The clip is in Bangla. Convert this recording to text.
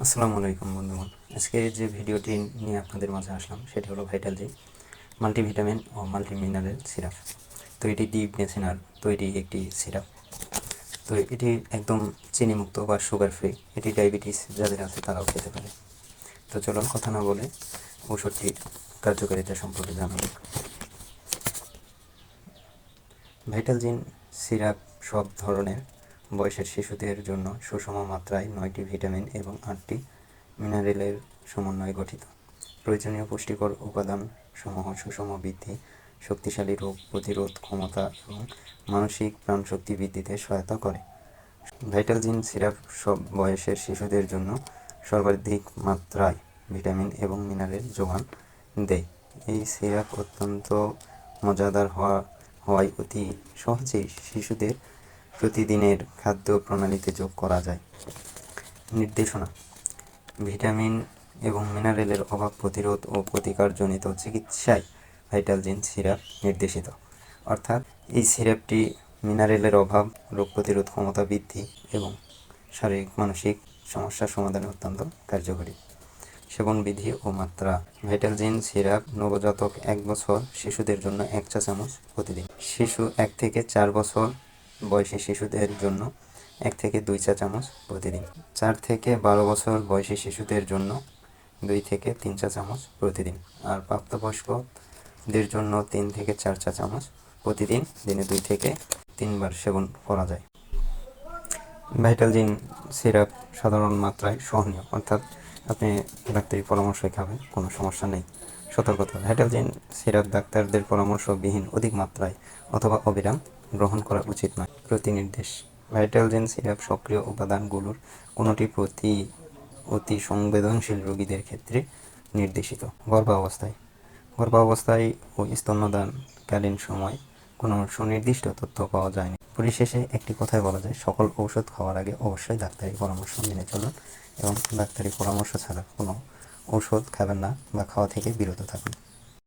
আসসালামু আলাইকুম বন্ধুগণ। আজকে যে ভিডিওটি নিয়ে আপনাদের মাঝে আসলাম সেটি হলো ভাইটাল জি মাল্টিভিটামিন ও মাল্টিমিনারেল সিরাপ। তো এটি ডি ইবনে সিনার তৈরি একটি সিরাপ। তো এটি একদম চিনিমুক্ত বা সুগার ফ্রি। এটি ডায়াবেটিস যাদের আছে তারাও খেতে পারে। তো চলুন কথা না বলে ওষুধটির কার্যকারিতা সম্পর্কে জানাব। ভাইটাল জিন সিরাপ সব ধরনের বয়সের শিশুদের জন্য সুষম মাত্রায় 9টি ভিটামিন এবং 8টি মিনারেলের সমন্বয়ে গঠিত। প্রয়োজনীয় পুষ্টিকর উপাদান সমূহ সুষম বৃদ্ধি, শক্তিশালী রোগ প্রতিরোধ ক্ষমতা এবং মানসিক প্রাণশক্তি বৃদ্ধিতে সহায়তা করে। ভাইটাল জিন সিরাপ সব বয়সের শিশুদের জন্য সর্বাধিক মাত্রায় ভিটামিন এবং মিনারেল যোগান দেয়। এই সিরাপ অত্যন্ত মজাদার হওয়ায় অতি সহজেই শিশুদের প্রতিদিনের খাদ্য প্রণালীতে যোগ করা যায়। নির্দেশনা: ভিটামিন এবং মিনারেলের অভাব প্রতিরোধ ও প্রতিকারজনিত চিকিৎসায় ভাইটাল জিন সিরাপ নির্দেশিত। অর্থাৎ এই সিরাপটি মিনারেলের অভাব, রোগ প্রতিরোধ ক্ষমতা বৃদ্ধি এবং শারীরিক মানসিক সমস্যার সমাধানে অত্যন্ত কার্যকরী। সেবন বিধি ও মাত্রা: ভাইটাল জিন সিরাপ নবজাতক 1 বছর শিশুদের জন্য 1 চা চামচ প্রতিদিন। শিশু 1 থেকে 4 বছর বয়সী শিশুদের জন্য 1 থেকে 2 চা চামচ প্রতিদিন। 4 থেকে 12 বছর বয়সী শিশুদের জন্য 2 থেকে 3 চা চামচ প্রতিদিন। আর প্রাপ্তবয়স্কদের জন্য 3 থেকে 4 চা চামচ প্রতিদিন, দিনে 2 থেকে 3 বার সেবন করা যায়। ভাইটাল জিন সিরাপ সাধারণ মাত্রায় সহনীয়, অর্থাৎ আপনি ডাক্তারি পরামর্শই খাবেন, কোনো সমস্যা নেই। সতর্কতা: ভাইটাল জিন সিরাপ ডাক্তারদের পরামর্শবিহীন অধিক মাত্রায় অথবা অবিরাম গ্রহণ করা উচিত নয়। প্রতিনির্দেশ: ভাইটাল জিন সিরাপ সক্রিয় উপাদানগুলোর কোনোটি অতি সংবেদনশীল রোগীদের ক্ষেত্রে নির্দেশিত। গর্ভাবস্থায় ও স্তন্যদানকালীন সময় কোনো সুনির্দিষ্ট তথ্য পাওয়া যায়নি। পরিশেষে একটি কথায় বলা যায়, সকল ঔষধ খাওয়ার আগে অবশ্যই ডাক্তারি পরামর্শ মেনে চলুন এবং ডাক্তারি পরামর্শ ছাড়া কোনো ঔষধ খাবেন না বা খাওয়া থেকে বিরত থাকুন।